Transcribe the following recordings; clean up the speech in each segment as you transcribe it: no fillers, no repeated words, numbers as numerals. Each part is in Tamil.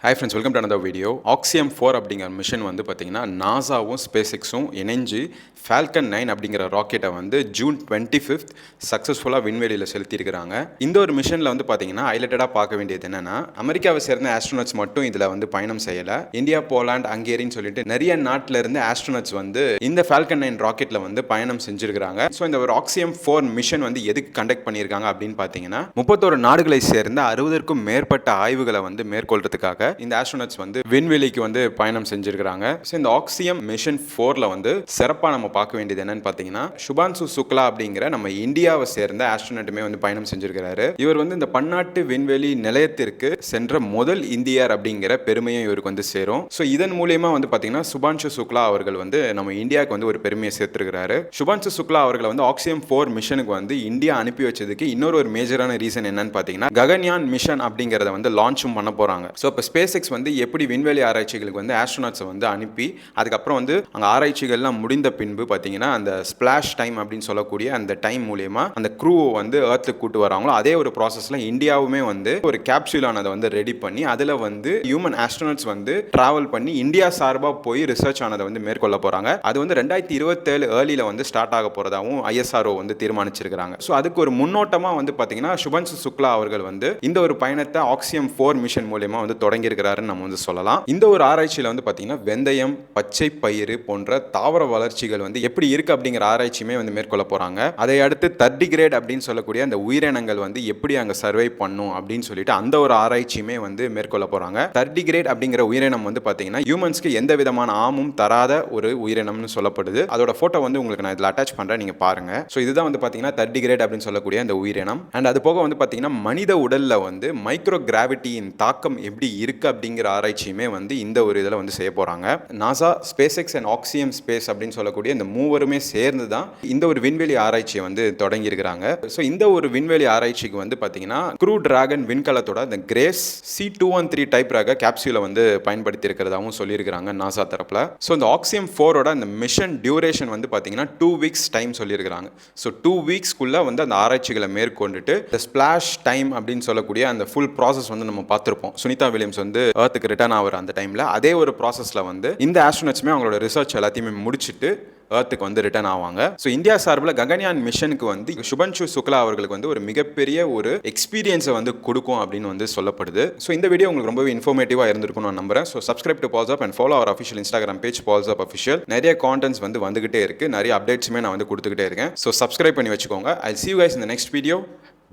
Hi friends, welcome to another video. Axiom 4 அப்படிங்கிற மிஷன் வந்து பார்த்தீங்கன்னா நாசாவும் ஸ்பேஸ் இணைஞ்சு ஃபால்கன் 9 அப்படிங்கிற ராக்கெட்டை வந்து ஜூன் 25 சக்ஸஸ்ஃபுல்லாக விண்வெளியில் செலுத்தியிருக்கிறாங்க. இந்த ஒரு மிஷனில் வந்து பார்த்தீங்கன்னா ஹைலைட்டடாக பார்க்க வேண்டியது என்னன்னா, அமெரிக்காவை சேர்ந்த ஆஸ்ட்ரோனட்ஸ் மட்டும் இதில் வந்து பயணம் செய்யலை. இந்தியா, போலாண்ட், ஹங்கேரின்னு சொல்லிட்டு நிறைய நாட்டில் இருந்து ஆஸ்ட்ரோனட்ஸ் வந்து இந்த ஃபால்கன் 9 ராக்கெட்டில் வந்து பயணம் செஞ்சிருக்கிறாங்க. ஸோ இந்த ஒரு ஆக்சியம் 4 மிஷன் வந்து எதுக்கு கண்டக்ட் பண்ணியிருக்காங்க அப்படின்னு பார்த்தீங்கன்னா, 31 நாடுகளை சேர்ந்த 60க்கும் மேற்பட்ட ஆய்வுகளை வந்து மேற்கொள்றதுக்காக இந்த ஆஸ்ட்ரோனட்ஸ் வந்து விண்வெளிக்கு வந்து பயணம் செஞ்சிருக்காங்க. ஸோ இந்த ஆக்சியம் மிஷன் 4ல வந்து சிறப்பாக நம்ம பார்க்க வேண்டியது என்னன்னு பார்த்தீங்கன்னா, சுபான்சு சுக்லா அப்படிங்கிற நம்ம இந்தியாவை சேர்ந்த ஆஸ்ட்ரோனட்டுமே வந்து பயணம் செஞ்சிருக்கிறாரு. இவர் வந்து இந்த பன்னாட்டு விண்வெளி நிலையத்திற்கு சென்ற முதல் இந்தியர் அப்படிங்கிற பெருமையும் இவருக்கு வந்து சேரும். ஸோ இதன் மூலியமா வந்து பார்த்தீங்கன்னா சுபான்சு சுக்லா அவர்கள் வந்து நம்ம இந்தியாவுக்கு வந்து ஒரு பெருமையை சேர்த்திருக்கிறாரு. சுபான்சு சுக்லா அவர்களை வந்து ஆக்சியம் 4 மிஷனுக்கு வந்து இந்தியா அனுப்பி வச்சதுக்கு இன்னொரு மேஜரான ரீசன் என்னன்னு பார்த்தீங்கன்னா, ககன்யான் மிஷன் அப்படிங்கிறத வந்து லான்ச்சும் பண்ண போறாங்க. ஸோ இப்போ ஸ்பேஸ் எக்ஸ் வந்து எப்படி விண்வெளி ஆராய்ச்சிகளுக்கு வந்து ஆஸ்ட்ரோனட்ஸை வந்து அனுப்பி அதுக்கப்புறம் வந்து அங்கே ஆராய்ச்சிகள்லாம் முடிந்த பின்பு பார்த்தீங்கன்னா அந்த ஸ்பிளாஷ் டைம் அப்படின்னு சொல்லக்கூடிய அந்த டைம் மூலியமா அந்த க்ரூவை வந்து எர்த்துக்கு கூட்டு வராங்களோ, அதே ஒரு ப்ராசஸில் இந்தியாவுமே வந்து ஒரு கேப்சூலானதை வந்து ரெடி பண்ணி அதில் வந்து ஹியூமன் ஆஸ்ட்ரோனட்ஸ் வந்து டிராவல் பண்ணி இந்தியா சார்பாக போய் ரிசர்ச் ஆனதை வந்து மேற்கொள்ள போகிறாங்க. அது வந்து 2027 ஏர்லியில் வந்து ஸ்டார்ட் ஆக போகிறதாகவும் ISRO வந்து தீர்மானிச்சிருக்கிறாங்க. ஸோ அதுக்கு ஒரு முன்னோட்டமாக வந்து பார்த்தீங்கன்னா சுபான்சு சுக்லா அவர்கள் வந்து இந்த ஒரு பயணத்தை ஆக்சியம் 4 மிஷன் மூலியமா வந்து தொடங்கியிருக்கிறாருன்னு நம்ம வந்து சொல்லலாம். இந்த ஒரு ஆராய்ச்சியில் வந்து பார்த்தீங்கன்னா வெந்தயம், பச்சை பயிறு போன்ற தாவர வளர்ச்சிகள் வந்து எப்படி இருக்கு அப்படிங்கிற ஆராய்ச்சியுமே வந்து மேற்கொள்ள போறாங்க. அதை அடுத்து தர்டிகிரேட் அப்படின்னு சொல்லக்கூடிய அந்த உயிரினங்கள் வந்து எப்படி அங்கே சர்வை பண்ணும் அப்படின்னு சொல்லிட்டு அந்த ஒரு ஆராய்ச்சியுமே வந்து மேற்கொள்ள போறாங்க. தர்டிகிரேட் அப்படிங்கிற உயிரினம் வந்து பார்த்தீங்கன்னா ஹியூமன்ஸ்க்கு எந்த விதமான ஆமும் தராத ஒரு உயிரினம்னு சொல்லப்படுது. அதோட போட்டோ வந்து உங்களுக்கு நான் இதில் அட்டாச் பண்றேன், நீங்க பாருங்க. ஸோ இதுதான் வந்து பார்த்தீங்கன்னா தர்டிகிரேட் அப்படின்னு சொல்லக்கூடிய அந்த உயிரினம். அண்ட் அது போக வந்து பார்த்தீங்கன்னா மனித உடல்ல வந்து மைக்ரோ கிராவிட்டியின் தாக்கம் எப்படி இருக்கு அப்படிங்கிற ஆராய்ச்சியுமே வந்து இந்த ஒரு இதில் வந்து செய்ய போறாங்க. NASA, space X and Axiom space அப்படின்னு சொல்லக்கூடிய இந்த மூவருமே சேர்ந்து தான் இந்த ஒரு விண்வெளி ஆராய்ச்சியை வந்து தொடங்கி இருக்கிறாங்க. ஸோ இந்த ஒரு விண்வெளி ஆராய்ச்சிக்கு வந்து பார்த்தீங்கன்னா க்ரூ டிராகன் விண்கலத்தோட இந்த கிரேஸ் C213 டைப் ரக கேப்சூலை வந்து பயன்படுத்தி இருக்கிறதாகவும் சொல்லியிருக்கிறாங்க நாசா தரப்புல. ஸோ இந்த ஆக்சியம் 4ஓட அந்த மிஷன் டியூரேஷன் வந்து பார்த்தீங்கன்னா 2 வீக்ஸ் டைம் சொல்லியிருக்கிறாங்க. ஸோ 2 வீக்ஸ்க்குள்ள வந்து அந்த ஆராய்ச்சிகளை மேற்கொண்டுட்டு இந்த ஸ்பிளாஷ் டைம் அப்படின்னு சொல்லக்கூடிய அந்த ஃபுல் ப்ராசஸ் வந்து நம்ம பார்த்துருப்போம். சுனிதா வில்லியம்ஸ் வந்து எர்த்துக்கு ரிட்டர்ன் ஆகிற அந்த டைமில் அதே ஒரு ப்ராசஸில் வந்து இந்த ஆஸ்ட்ரோனட்ஸுமே அவங்களோட ரிசர்ச் எல்லாத்தையுமே முடிச்சுட்டு எர்த்துக்கு வந்து ரிட்டர்ன் ஆவாங்க. ஸோ இந்தியா சார்பில் ககன்யான் மிஷனுக்கு வந்து சுபான்சு சுக்லா அவர்களுக்கு வந்து ஒரு மிகப்பெரிய ஒரு எக்ஸ்பீரியன்ஸை வந்து கொடுக்கும் அப்படின்னு வந்து சொல்லப்படுது. ஸோ இந்த வீடியோ உங்களுக்கு ரொம்பவே இன்ஃபர்மேட்டிவாக இருந்திருக்கும் நான் நம்புறேன். So subscribe to Balls Up and follow our official Instagram page Balls Up official. நிறைய கான்டென்ட்ஸ் வந்து வந்துகிட்டே இருக்கு, நிறைய அப்டேட்ஸுமே நான் வந்து கொடுத்துக்கிட்டே இருக்கேன். ஸோ சப்ஸ்கிரைப் பண்ணி வச்சுக்கோங்க. ஐ see you guys in the next video.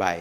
Bye.